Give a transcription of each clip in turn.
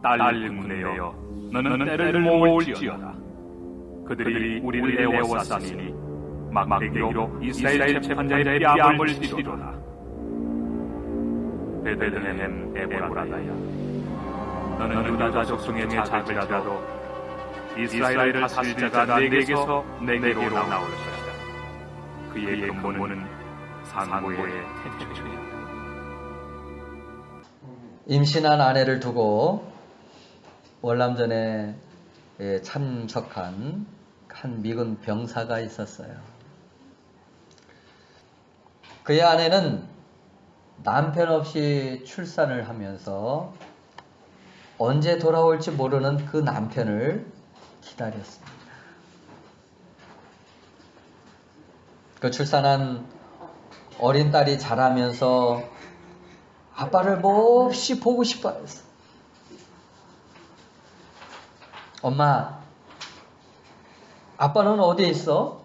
딸 군대여, 너는 때를 모을지어다. 그들이 우리를 애워쌌으니 막대기로 이스라엘 재판자의 뺨을 치리로다. 베들레헴 에브라다야, 너는 유다 자족 중에 작을지라도 이스라엘을 다스릴 자가 내게서 내게로 나올 것이다. 그의 근본은 상고의 태초이다. 임신한 아내를 두고 월남전에 참석한 한 미군 병사가 있었어요. 그의 아내는 남편 없이 출산을 하면서 언제 돌아올지 모르는 그 남편을 기다렸습니다. 그 출산한 어린 딸이 자라면서 아빠를 몹시 보고 싶어 했어. 엄마, 아빠는 어디에 있어?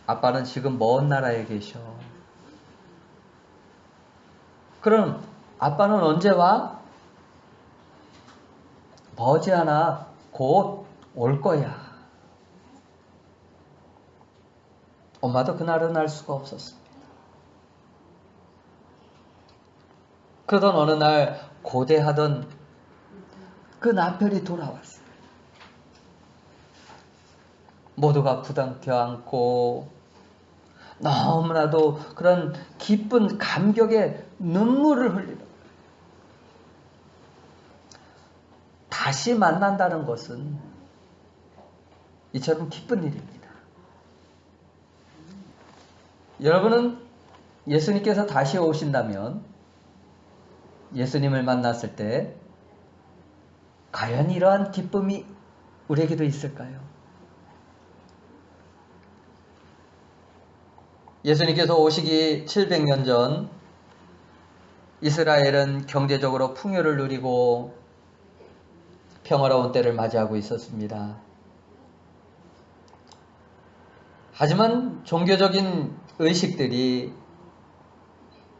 아빠는 지금 먼 나라에 계셔. 그럼 아빠는 언제 와? 머지않아 곧 올 거야. 엄마도 그날은 알 수가 없었습니다. 그러던 어느 날 고대하던 그 남편이 돌아왔어요. 모두가 부둥켜 안고 너무나도 그런 기쁜 감격의 눈물을 흘리는 거예요. 다시 만난다는 것은 이처럼 기쁜 일입니다. 여러분은 예수님께서 다시 오신다면 예수님을 만났을 때 과연 이러한 기쁨이 우리에게도 있을까요? 예수님께서 오시기 700년 전 이스라엘은 경제적으로 풍요를 누리고 평화로운 때를 맞이하고 있었습니다. 하지만 종교적인 의식들이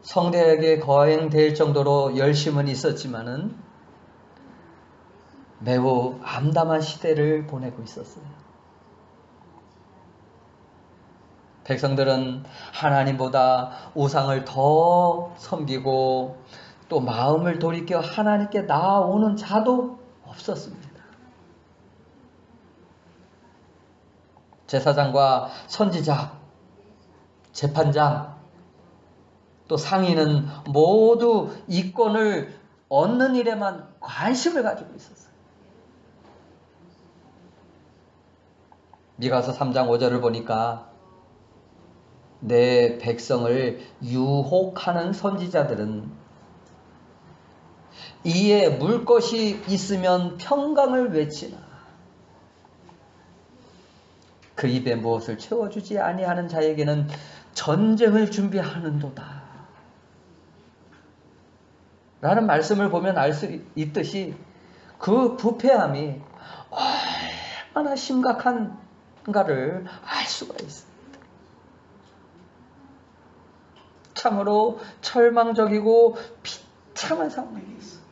성대하게 거행될 정도로 열심은 있었지만은 매우 암담한 시대를 보내고 있었어요. 백성들은 하나님보다 우상을 더 섬기고 또 마음을 돌이켜 하나님께 나아오는 자도 없었습니다. 제사장과 선지자, 재판장, 또 상인은 모두 이권을 얻는 일에만 관심을 가지고 있었어요. 미가서 3장 5절을 보니까 내 백성을 유혹하는 선지자들은 이에 물 것이 있으면 평강을 외치나 그 입에 무엇을 채워주지 아니하는 자에게는 전쟁을 준비하는도다 라는 말씀을 보면 알 수 있듯이 그 부패함이 얼마나 심각한가를 알 수가 있습니다. 참으로 절망적이고 비참한 상황이 있어요.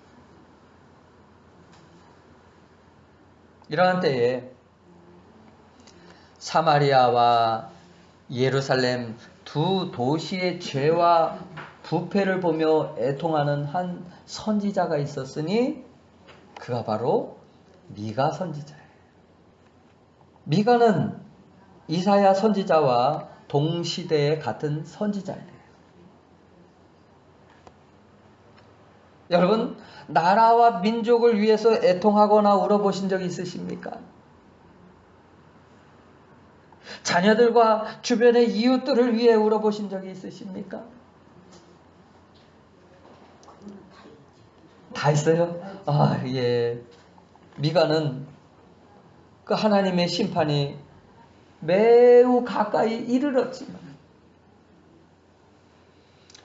이러한 때에 사마리아와 예루살렘 두 도시의 죄와 부패를 보며 애통하는 한 선지자가 있었으니 그가 바로 미가 선지자예요. 미가는 이사야 선지자와 동시대에 같은 선지자예요. 여러분, 나라와 민족을 위해서 애통하거나 울어보신 적 있으십니까? 자녀들과 주변의 이웃들을 위해 울어보신 적이 있으십니까? 다 있어요? 예. 미가는 그 하나님의 심판이 매우 가까이 이르렀지만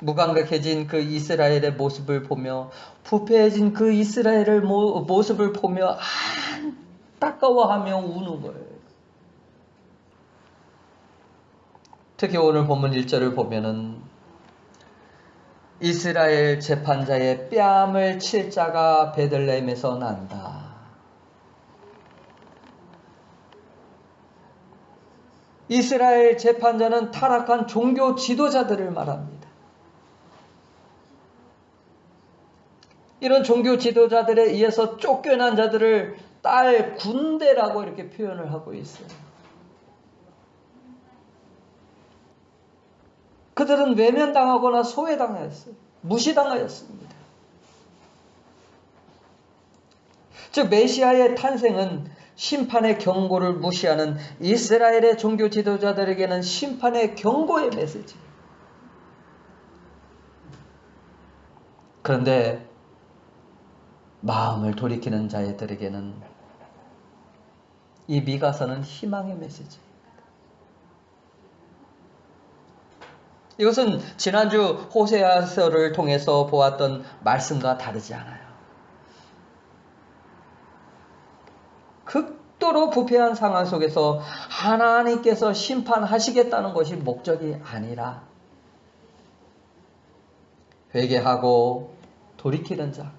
무감각해진 그 이스라엘의 모습을 보며 부패해진 그 이스라엘의 모습을 보며 안타까워하며 우는 거예요. 특히 오늘 본문 1절을 보면은 이스라엘 재판자의 뺨을 칠 자가 베들레헴에서 난다. 이스라엘 재판자는 타락한 종교 지도자들을 말합니다. 이런 종교 지도자들에 의해서 쫓겨난 자들을 딸 군대라고 이렇게 표현을 하고 있어요. 그들은 외면당하거나 소외당하였어요. 무시당하였습니다. 즉 메시아의 탄생은 심판의 경고를 무시하는 이스라엘의 종교 지도자들에게는 심판의 경고의 메시지예요. 그런데 마음을 돌이키는 자들에게는 이 미가서는 희망의 메시지입니다. 이것은 지난주 호세아서를 통해서 보았던 말씀과 다르지 않아요. 극도로 부패한 상황 속에서 하나님께서 심판하시겠다는 것이 목적이 아니라 회개하고 돌이키는 자,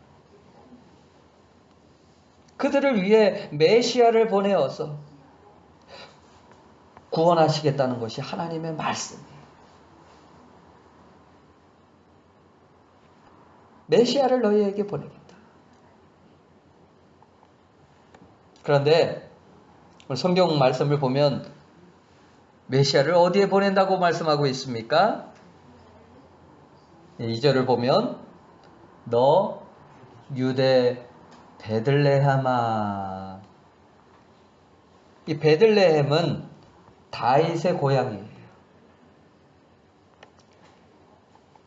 그들을 위해 메시아를 보내어서 구원하시겠다는 것이 하나님의 말씀이에요. 메시아를 너희에게 보내겠다. 그런데 성경 말씀을 보면 메시아를 어디에 보낸다고 말씀하고 있습니까? 2절을 보면 너 유대 베들레헴아. 이 베들레헴은 다윗의 고향이에요.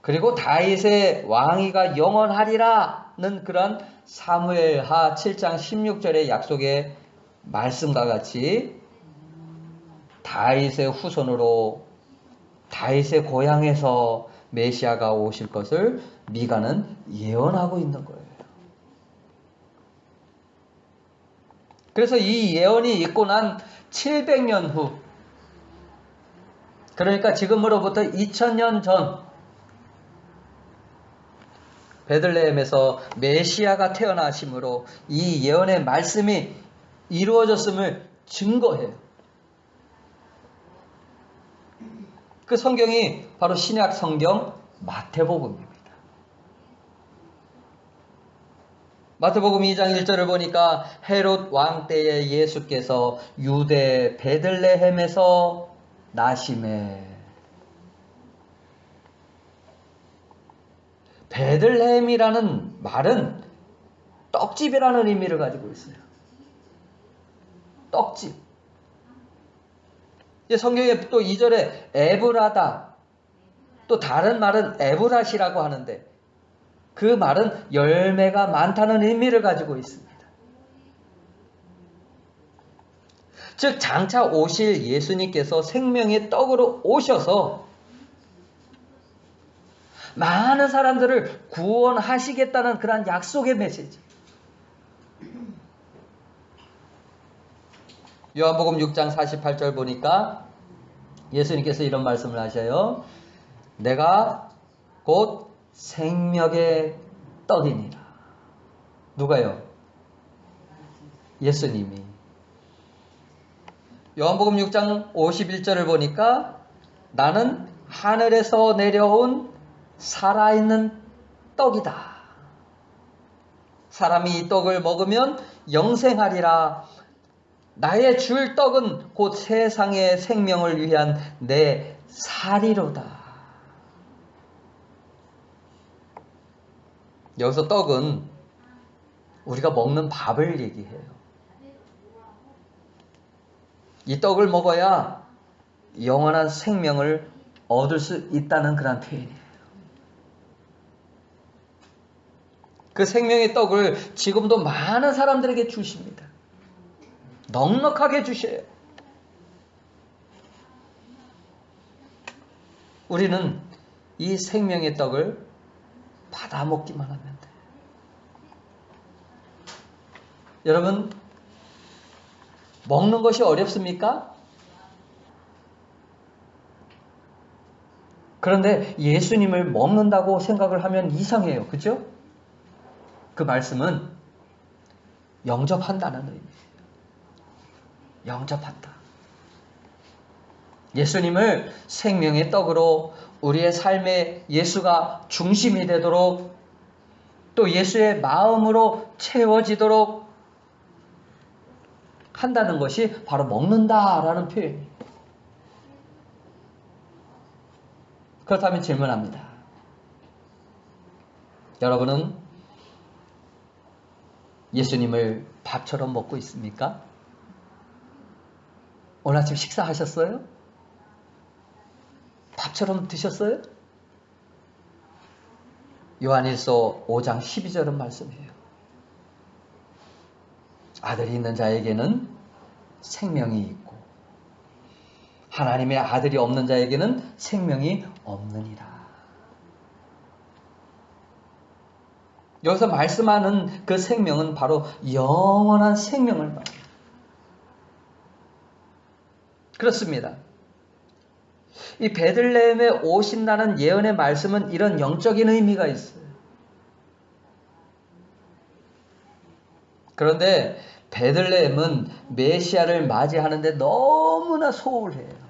그리고 다윗의 왕위가 영원하리라는 그런 사무엘하 7장 16절의 약속의 말씀과 같이 다윗의 후손으로 다윗의 고향에서 메시아가 오실 것을 미가는 예언하고 있는 거예요. 그래서 이 예언이 있고 난 700년 후, 그러니까 지금으로부터 2000년 전 베들레헴에서 메시아가 태어나심으로 이 예언의 말씀이 이루어졌음을 증거해요. 그 성경이 바로 신약 성경 마태복음입니다. 마태복음 2장 1절을 보니까 헤롯 왕 때에 예수께서 유대 베들레헴에서 나심에, 베들레헴이라는 말은 떡집이라는 의미를 가지고 있어요. 떡집. 성경에 또 2절에 에브라다, 또 다른 말은 에브라시라고 하는데 그 말은 열매가 많다는 의미를 가지고 있습니다. 즉 장차 오실 예수님께서 생명의 떡으로 오셔서 많은 사람들을 구원하시겠다는 그런 약속의 메시지. 요한복음 6장 48절 보니까 예수님께서 이런 말씀을 하셔요. 내가 곧 생명의 떡이니라. 누가요? 예수님이. 요한복음 6장 51절을 보니까 나는 하늘에서 내려온 살아있는 떡이다. 사람이 이 떡을 먹으면 영생하리라. 나의 줄 떡은 곧 세상의 생명을 위한 내 살이로다. 여기서 떡은 우리가 먹는 밥을 얘기해요. 이 떡을 먹어야 영원한 생명을 얻을 수 있다는 그런 표현이에요. 그 생명의 떡을 지금도 많은 사람들에게 주십니다. 넉넉하게 주셔요. 우리는 이 생명의 떡을 받아 먹기만 하면 돼요. 여러분, 먹는 것이 어렵습니까? 그런데 예수님을 먹는다고 생각을 하면 이상해요. 그죠? 그 말씀은 영접한다는 의미예요. 영접한다. 예수님을 생명의 떡으로 우리의 삶에 예수가 중심이 되도록 또 예수의 마음으로 채워지도록 한다는 것이 바로 먹는다라는 표현이에요. 그렇다면 질문합니다. 여러분은 예수님을 밥처럼 먹고 있습니까? 오늘 아침 식사하셨어요? 밥처럼 드셨어요? 요한일서 5장 12절은 말씀이에요. 아들이 있는 자에게는 생명이 있고 하나님의 아들이 없는 자에게는 생명이 없느니라. 여기서 말씀하는 그 생명은 바로 영원한 생명을 말합니다. 그렇습니다. 이 베들레헴에 오신다는 예언의 말씀은 이런 영적인 의미가 있어요. 그런데 베들레헴은 메시아를 맞이하는데 너무나 소홀해요.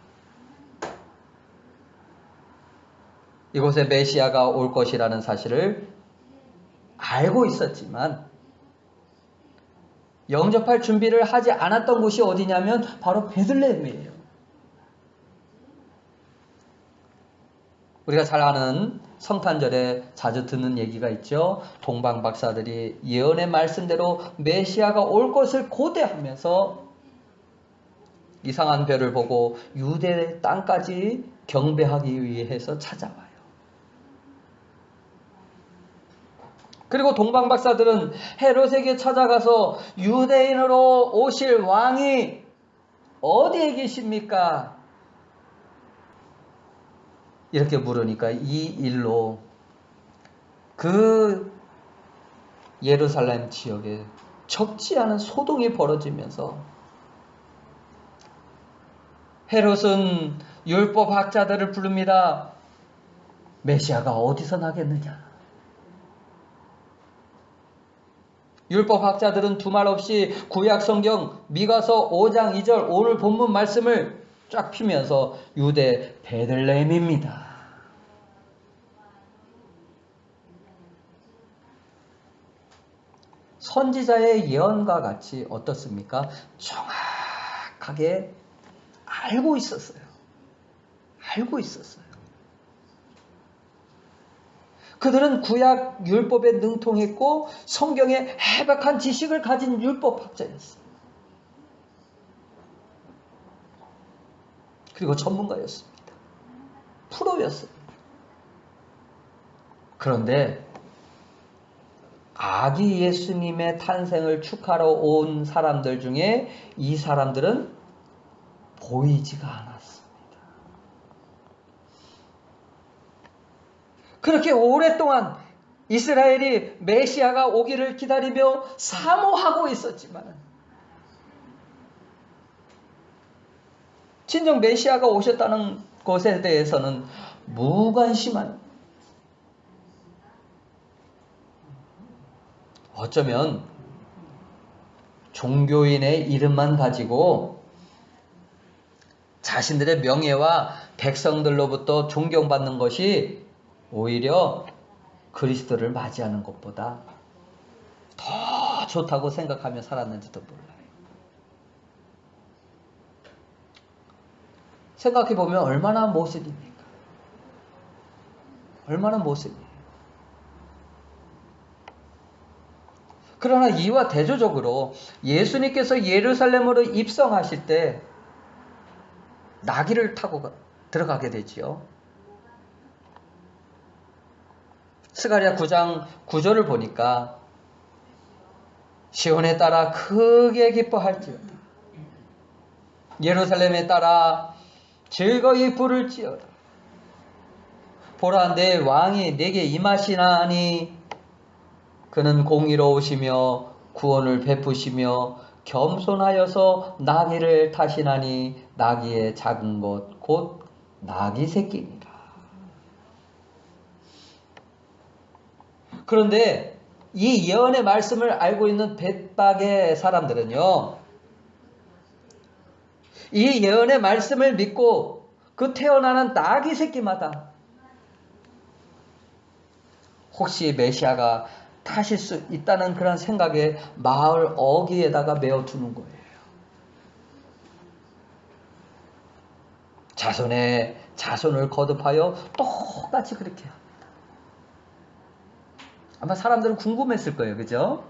이곳에 메시아가 올 것이라는 사실을 알고 있었지만 영접할 준비를 하지 않았던 곳이 어디냐면 바로 베들레헴이에요. 우리가 잘 아는 성탄절에 자주 듣는 얘기가 있죠. 동방 박사들이 예언의 말씀대로 메시아가 올 것을 고대하면서 이상한 별을 보고 유대 땅까지 경배하기 위해서 찾아와요. 그리고 동방 박사들은 헤롯에게 찾아가서 유대인으로 오실 왕이 어디에 계십니까? 이렇게 물으니까 이 일로 그 예루살렘 지역에 적지 않은 소동이 벌어지면서 헤롯은 율법학자들을 부릅니다. 메시아가 어디서 나겠느냐? 율법학자들은 두말 없이 구약성경 미가서 5장 2절 오늘 본문 말씀을 쫙 피면서 유대 베들레헴입니다. 선지자의 예언과 같이 어떻습니까? 정확하게 알고 있었어요. 알고 있었어요. 그들은 구약 율법에 능통했고 성경에 해박한 지식을 가진 율법학자였어요. 그리고 전문가였습니다. 프로였어요. 그런데 아기 예수님의 탄생을 축하러 온 사람들 중에 이 사람들은 보이지가 않았습니다. 그렇게 오랫동안 이스라엘이 메시아가 오기를 기다리며 사모하고 있었지만 진정 메시아가 오셨다는 것에 대해서는 무관심한, 어쩌면 종교인의 이름만 가지고 자신들의 명예와 백성들로부터 존경받는 것이 오히려 그리스도를 맞이하는 것보다 더 좋다고 생각하며 살았는지도 몰라요. 생각해보면 얼마나 모순입니까? 얼마나 모순이에요. 그러나 이와 대조적으로 예수님께서 예루살렘으로 입성하실 때 나귀를 타고 들어가게 되지요. 스가랴 9장 9절을 보니까 시온에 따라 크게 기뻐할지어다. 예루살렘에 따라 즐거이 부를지어다. 보라, 내 왕이 내게 임하시나니 그는 공의로우시며 구원을 베푸시며 겸손하여서 나귀를 타시나니 나귀의 작은 것 곧 나귀 새끼니라. 그런데 이 예언의 말씀을 알고 있는 벳박의 사람들은요, 이 예언의 말씀을 믿고 그 태어나는 나귀 새끼마다 혹시 메시아가 타실 수 있다는 그런 생각에 마을 어귀에다가 메어두는 거예요. 자손의 자손을 거듭하여 똑같이 그렇게 합니다. 아마 사람들은 궁금했을 거예요. 그죠?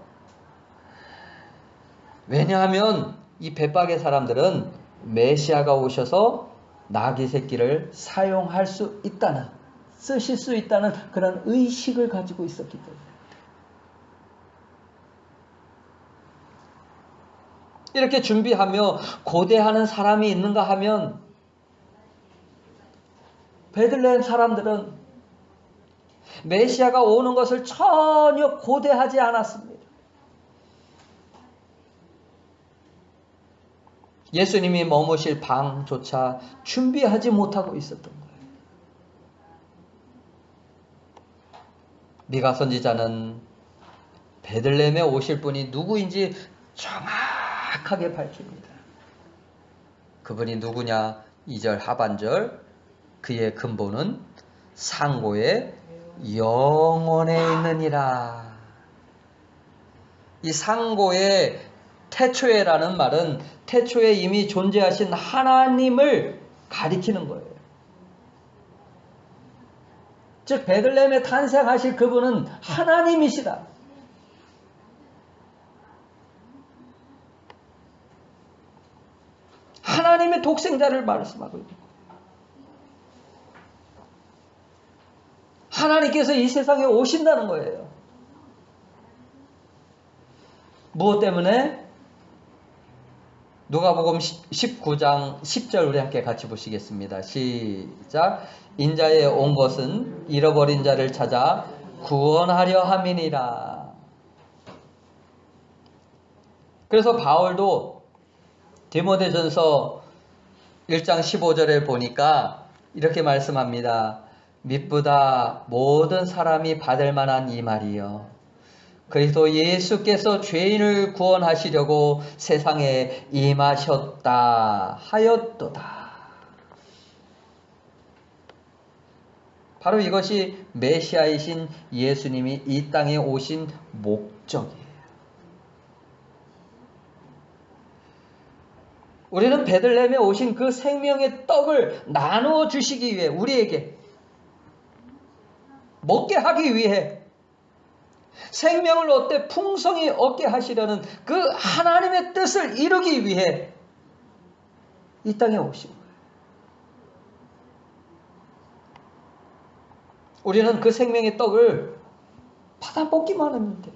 왜냐하면 이 벳박의 사람들은 메시아가 오셔서 나귀 새끼를 사용할 수 있다는, 쓰실 수 있다는 그런 의식을 가지고 있었기 때문에. 이렇게 준비하며 고대하는 사람이 있는가 하면 베들레헴 사람들은 메시아가 오는 것을 전혀 고대하지 않았습니다. 예수님이 머무실 방조차 준비하지 못하고 있었던 거예요. 미가 선지자는 베들레헴에 오실 분이 누구인지 정확하게 밝힙니다. 그분이 누구냐? 2절 하반절, 그의 근본은 상고의 영원에 있느니라. 이 상고의 태초에라는 말은 태초에 이미 존재하신 하나님을 가리키는 거예요. 즉 베들레헴에 탄생하실 그분은 하나님이시다. 하나님의 독생자를 말씀하고 있는 거예요. 하나님께서 이 세상에 오신다는 거예요. 무엇 때문에? 누가복음 19장 10절 우리 함께 같이 보시겠습니다. 시작. 인자에 온 것은 잃어버린 자를 찾아 구원하려 함이니라. 그래서 바울도 디모데전서 1장 15절에 보니까 이렇게 말씀합니다. 미쁘다 모든 사람이 받을 만한 이 말이요. 그리스도 예수께서 죄인을 구원하시려고 세상에 임하셨다 하였도다. 바로 이것이 메시아이신 예수님이 이 땅에 오신 목적이에요. 우리는 베들레헴에 오신 그 생명의 떡을 나누어 주시기 위해, 우리에게 먹게 하기 위해, 생명을 얻되 풍성히 얻게 하시려는 그 하나님의 뜻을 이루기 위해 이 땅에 오신 거예요. 우리는 그 생명의 떡을 받아 먹기만 하면 돼요.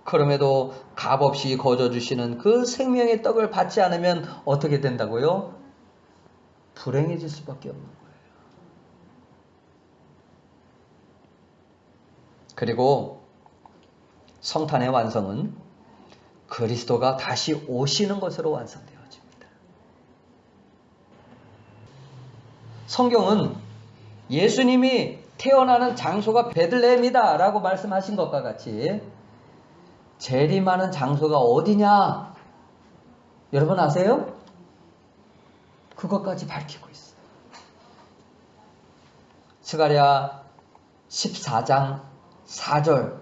그럼에도 값없이 거저주시는 그 생명의 떡을 받지 않으면 어떻게 된다고요? 불행해질 수밖에 없는 거예요. 그리고 성탄의 완성은 그리스도가 다시 오시는 것으로 완성되어집니다. 성경은 예수님이 태어나는 장소가 베들레헴이다 라고 말씀하신 것과 같이 재림하는 장소가 어디냐? 여러분 아세요? 그것까지 밝히고 있어요. 스가랴 14장 4절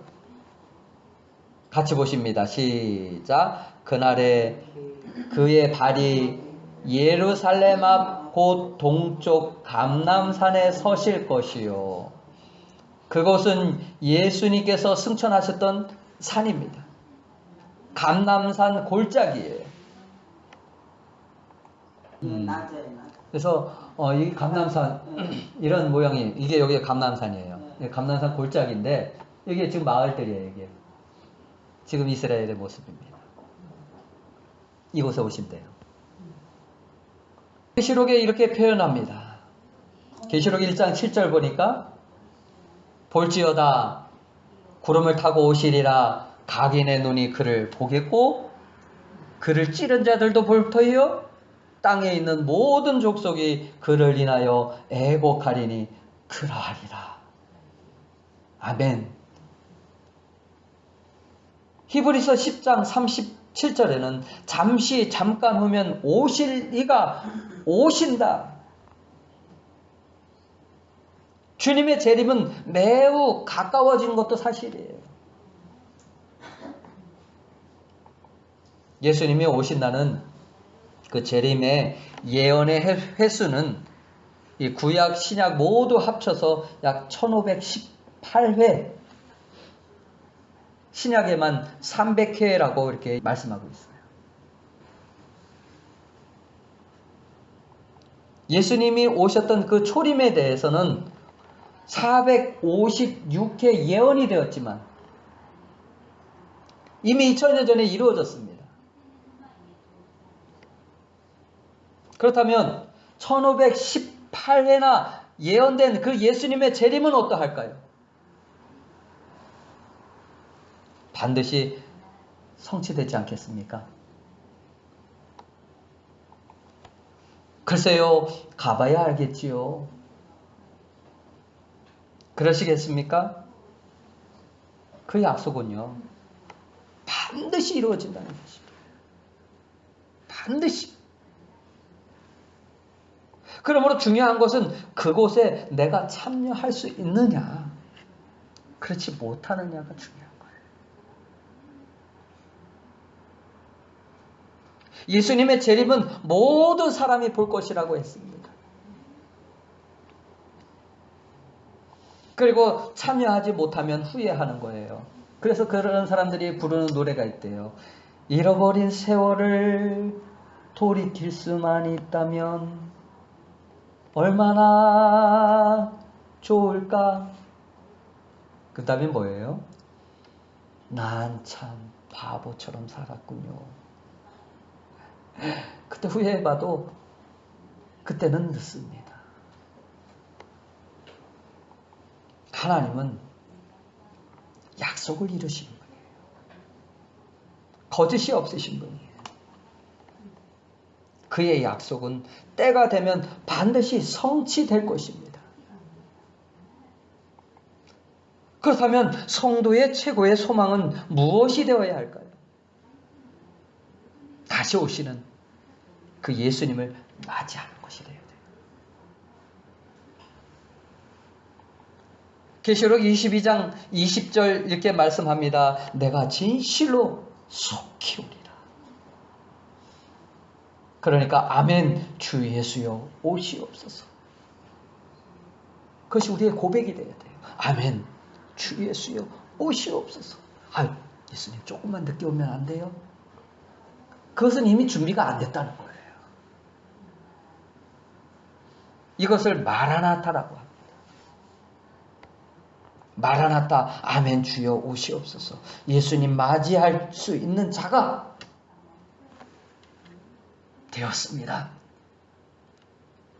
같이 보십니다. 시작. 그날에 그의 발이 예루살렘 앞 곧 동쪽 감람산에 서실 것이요. 그곳은 예수님께서 승천하셨던 산입니다. 감람산 골짜기예요. 그래서 이 감람산 이런 모양이, 이게 여기 감람산이에요. 감람산 골짜기인데 이게 지금 마을들이에요. 이게 지금 이스라엘의 모습입니다. 이곳에 오시면 돼요. 계시록에 이렇게 표현합니다. 계시록 1장 7절 보니까 볼지어다 구름을 타고 오시리라. 각인의 눈이 그를 보겠고 그를 찌른 자들도 볼 터이요 땅에 있는 모든 족속이 그를 인하여 애곡하리니 그러하리라. 아멘. 히브리서 10장 37절에는 잠시 잠깐 후면 오실 이가 오신다. 주님의 재림은 매우 가까워진 것도 사실이에요. 예수님이 오신다는 그 재림의 예언의 횟수는 이 구약 신약 모두 합쳐서 약 1518회, 신약에만 300회라고 이렇게 말씀하고 있어요. 예수님이 오셨던 그 초림에 대해서는 456회 예언이 되었지만 이미 2000년 전에 이루어졌습니다. 그렇다면 1518회나 예언된 그 예수님의 재림은 어떠할까요? 반드시 성취되지 않겠습니까? 글쎄요, 가봐야 알겠지요. 그러시겠습니까? 그 약속은요, 반드시 이루어진다는 것입니다. 반드시. 그러므로 중요한 것은 그곳에 내가 참여할 수 있느냐, 그렇지 못하느냐가 중요한 거예요. 예수님의 재림은 모든 사람이 볼 것이라고 했습니다. 그리고 참여하지 못하면 후회하는 거예요. 그래서 그런 사람들이 부르는 노래가 있대요. 잃어버린 세월을 돌이킬 수만 있다면 얼마나 좋을까? 그 다음에 뭐예요? 난 참 바보처럼 살았군요. 그때 후회해봐도 그때는 늦습니다. 하나님은 약속을 이루신 분이에요. 거짓이 없으신 분이에요. 그의 약속은 때가 되면 반드시 성취될 것입니다. 그렇다면 성도의 최고의 소망은 무엇이 되어야 할까요? 다시 오시는 그 예수님을 맞이하는 것이 되어야 돼요. 계시록 22장 20절 이렇게 말씀합니다. 내가 진실로 속히 오리라. 그러니까 아멘 주 예수여 오시옵소서. 그것이 우리의 고백이 되어야 돼요. 아멘 주 예수여 오시옵소서. 아유 예수님 조금만 늦게 오면 안 돼요? 그것은 이미 준비가 안 됐다는 거예요. 이것을 마라나타라고 합니다. 마라나타 아멘 주여 오시옵소서. 예수님 맞이할 수 있는 자가 되었습니다.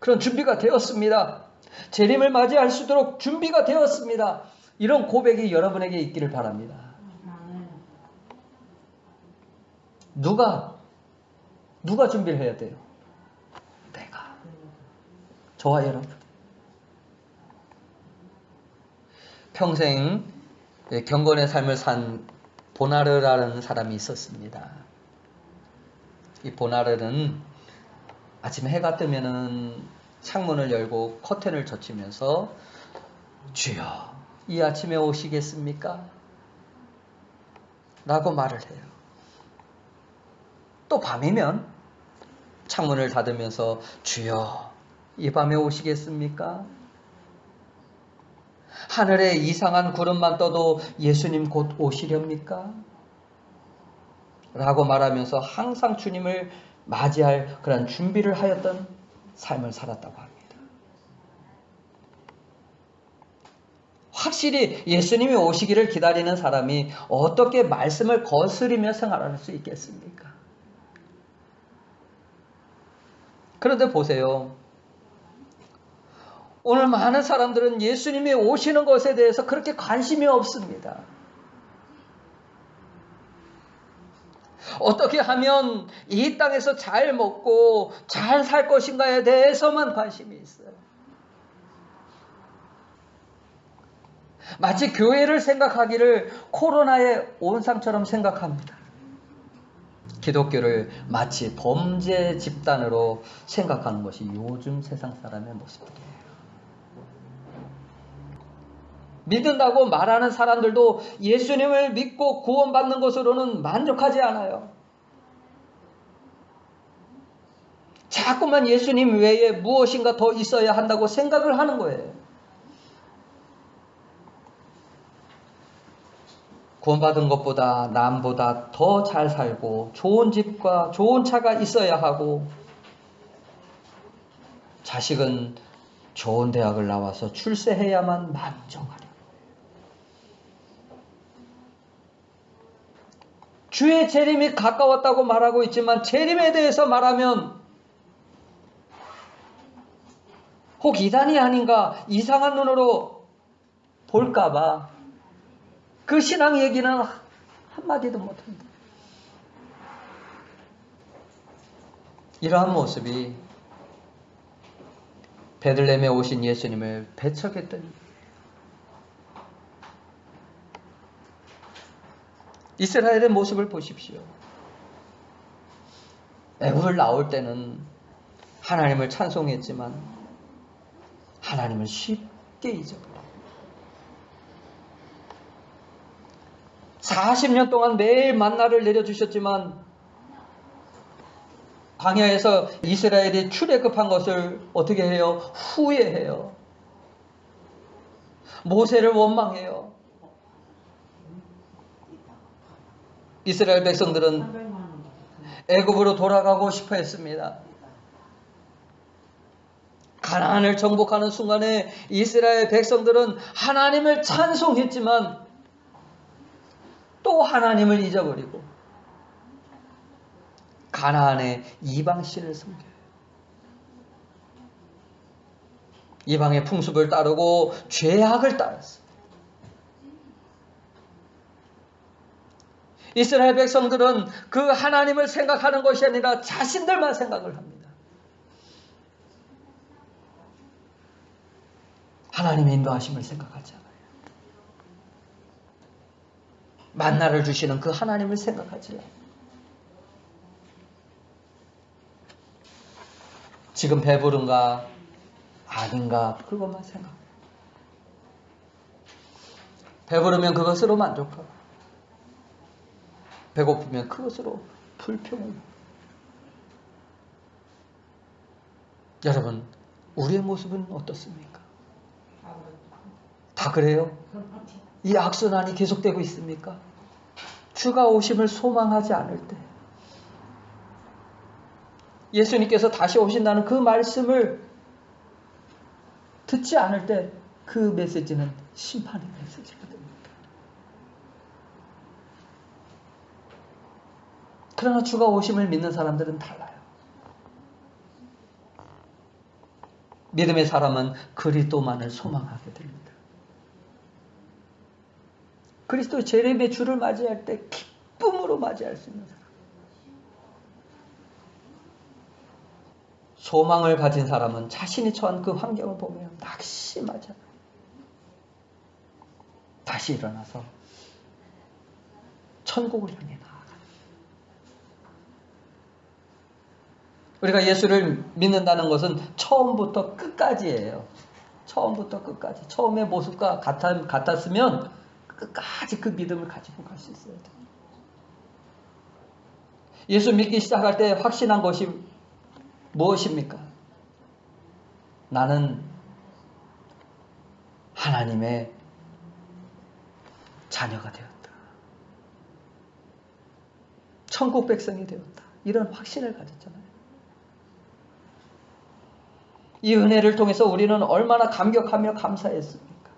그런 준비가 되었습니다. 재림을 맞이할 수 있도록 준비가 되었습니다. 이런 고백이 여러분에게 있기를 바랍니다. 누가 준비를 해야 돼요? 내가. 저와 여러분. 평생 경건의 삶을 산 보나르라는 사람이 있었습니다. 이 보나르는 아침에 해가 뜨면은 창문을 열고 커튼을 젖히면서 주여 이 아침에 오시겠습니까? 라고 말을 해요. 또 밤이면 창문을 닫으면서 주여 이 밤에 오시겠습니까? 하늘에 이상한 구름만 떠도 예수님 곧 오시렵니까? 라고 말하면서 항상 주님을 맞이할 그런 준비를 하였던 삶을 살았다고 합니다. 확실히 예수님이 오시기를 기다리는 사람이 어떻게 말씀을 거스리며 생활할 수 있겠습니까? 그런데 보세요. 오늘 많은 사람들은 예수님이 오시는 것에 대해서 그렇게 관심이 없습니다. 어떻게 하면 이 땅에서 잘 먹고 잘 살 것인가에 대해서만 관심이 있어요. 마치 교회를 생각하기를 코로나의 온상처럼 생각합니다. 기독교를 마치 범죄 집단으로 생각하는 것이 요즘 세상 사람의 모습이에요. 믿는다고 말하는 사람들도 예수님을 믿고 구원받는 것으로는 만족하지 않아요. 자꾸만 예수님 외에 무엇인가 더 있어야 한다고 생각을 하는 거예요. 구원받은 것보다 남보다 더 잘 살고 좋은 집과 좋은 차가 있어야 하고 자식은 좋은 대학을 나와서 출세해야만 만족하려. 주의 재림이 가까웠다고 말하고 있지만 재림에 대해서 말하면 혹 이단이 아닌가 이상한 눈으로 볼까봐 그 신앙 얘기는 한마디도 못합니다. 이러한 모습이 베들레헴에 오신 예수님을 배척했던 이스라엘의 모습을 보십시오. 애굽을 나올 때는 하나님을 찬송했지만 하나님을 쉽게 잊어버려요. 40년 동안 매일 만나를 내려주셨지만 광야에서 이스라엘이 출애굽한 것을 어떻게 해요? 후회해요. 모세를 원망해요. 이스라엘 백성들은 애굽으로 돌아가고 싶어 했습니다. 가나안을 정복하는 순간에 이스라엘 백성들은 하나님을 찬송했지만 또 하나님을 잊어버리고 가나안의 이방신을 섬겨요. 이방의 풍습을 따르고 죄악을 따랐어요. 이스라엘 백성들은 그 하나님을 생각하는 것이 아니라 자신들만 생각을 합니다. 하나님의 인도하심을 생각하지 않아요. 만나를 주시는 그 하나님을 생각하지 않아요. 지금 배부른가 아닌가 그것만 생각해요. 배부르면 그것으로 만족하고 배고프면 그것으로 불평을. 여러분, 우리의 모습은 어떻습니까? 다 그래요? 이 악순환이 계속되고 있습니까? 주가 오심을 소망하지 않을 때, 예수님께서 다시 오신다는 그 말씀을 듣지 않을 때 그 메시지는 심판의 메시지가 됩니다. 그러나 주가 오심을 믿는 사람들은 달라요. 믿음의 사람은 그리스도만을 소망하게 됩니다. 그리스도 재림의 주를 맞이할 때 기쁨으로 맞이할 수 있는 사람. 소망을 가진 사람은 자신이 처한 그 환경을 보며 낙심하잖아요. 다시 일어나서 천국을 향해 나아가요. 우리가 예수를 믿는다는 것은 처음부터 끝까지예요. 처음부터 끝까지. 처음의 모습과 같았으면 끝까지 그 믿음을 가지고 갈 수 있어야 돼요. 예수 믿기 시작할 때 확신한 것이 무엇입니까? 나는 하나님의 자녀가 되었다. 천국 백성이 되었다. 이런 확신을 가졌잖아요. 이 은혜를 통해서 우리는 얼마나 감격하며 감사했습니까?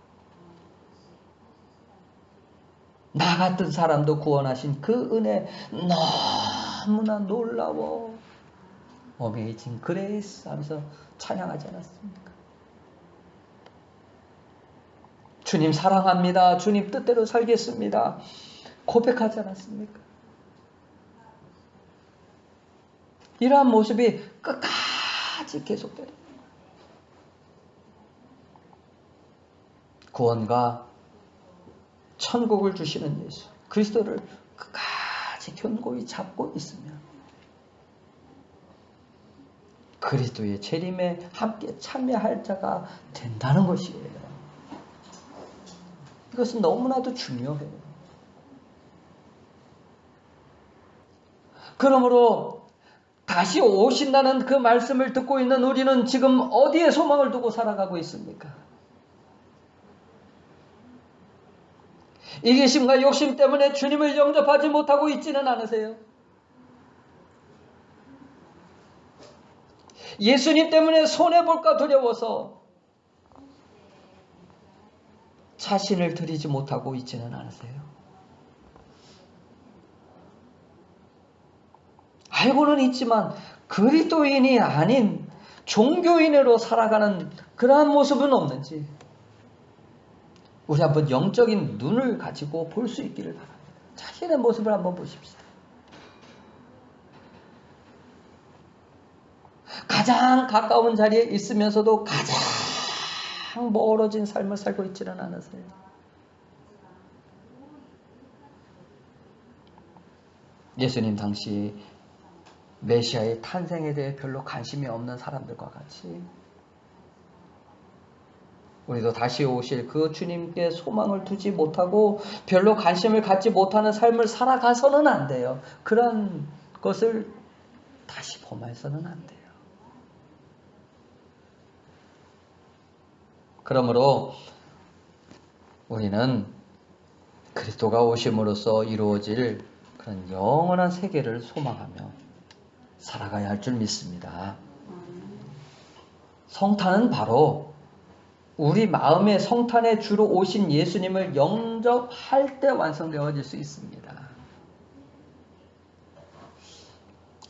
나 같은 사람도 구원하신 그 은혜 너무나 놀라워. 어메이징 그레이스 하면서 찬양하지 않았습니까? 주님 사랑합니다. 주님 뜻대로 살겠습니다. 고백하지 않았습니까? 이러한 모습이 끝까지 계속돼요. 구원과 천국을 주시는 예수 그리스도를 끝까지 견고히 잡고 있으면 그리스도의 재림에 함께 참여할 자가 된다는 것이에요. 이것은 너무나도 중요해요. 그러므로 다시 오신다는 그 말씀을 듣고 있는 우리는 지금 어디에 소망을 두고 살아가고 있습니까? 이기심과 욕심 때문에 주님을 영접하지 못하고 있지는 않으세요? 예수님 때문에 손해볼까 두려워서 자신을 드리지 못하고 있지는 않으세요? 알고는 있지만 그리스도인이 아닌 종교인으로 살아가는 그러한 모습은 없는지 우리 한번 영적인 눈을 가지고 볼 수 있기를 바랍니다. 자신의 모습을 한번 보십시오. 가장 가까운 자리에 있으면서도 가장 멀어진 삶을 살고 있지는 않으세요? 예수님 당시 메시아의 탄생에 대해 별로 관심이 없는 사람들과 같이 우리도 다시 오실 그 주님께 소망을 두지 못하고 별로 관심을 갖지 못하는 삶을 살아가서는 안 돼요. 그런 것을 다시 범해서는 안 돼요. 그러므로 우리는 그리스도가 오심으로써 이루어질 그런 영원한 세계를 소망하며 살아가야 할 줄 믿습니다. 성탄은 바로 우리 마음의 성탄의 주로 오신 예수님을 영접할 때 완성되어질 수 있습니다.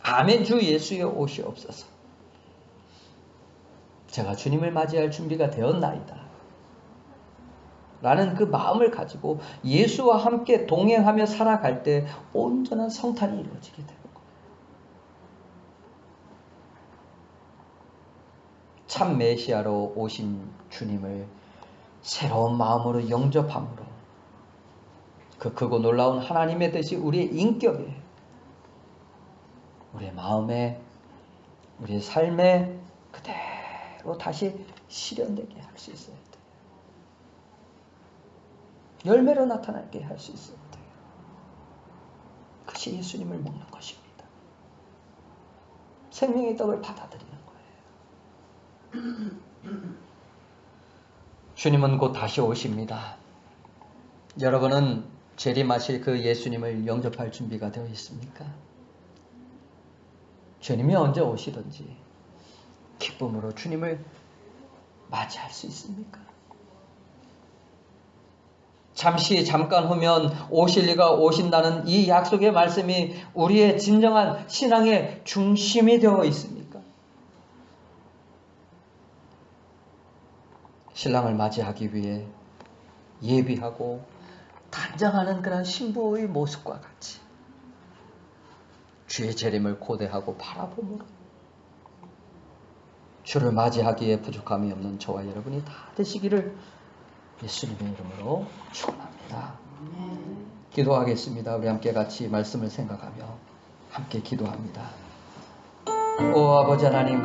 아멘 주 예수여 오시옵소서. 제가 주님을 맞이할 준비가 되었나이다. 라는 그 마음을 가지고 예수와 함께 동행하며 살아갈 때 온전한 성탄이 이루어지게 되는 거예요. 참 메시아로 오신 주님을 새로운 마음으로 영접함으로 그 크고 놀라운 하나님의 뜻이 우리의 인격에, 우리의 마음에, 우리의 삶에 그대로 다시 실현되게 할 수 있어야 돼요. 열매로 나타나게 할 수 있어야 돼요. 그것이 예수님을 먹는 것입니다. 생명의 떡을 받아들이는 거예요. 주님은 곧 다시 오십니다. 여러분은 재림하실 그 예수님을 영접할 준비가 되어 있습니까? 주님이 언제 오시든지 기쁨으로 주님을 맞이할 수 있습니까? 잠깐 후면 오실 이가 오신다는 이 약속의 말씀이 우리의 진정한 신앙의 중심이 되어 있습니까? 신랑을 맞이하기 위해 예비하고 단장하는 그런 신부의 모습과 같이 주의 재림을 고대하고 바라봄으로 주를 맞이하기에 부족함이 없는 저와 여러분이 다 되시기를 예수님의 이름으로 축원합니다. 기도하겠습니다. 우리 함께 같이 말씀을 생각하며 함께 기도합니다. 오 아버지 하나님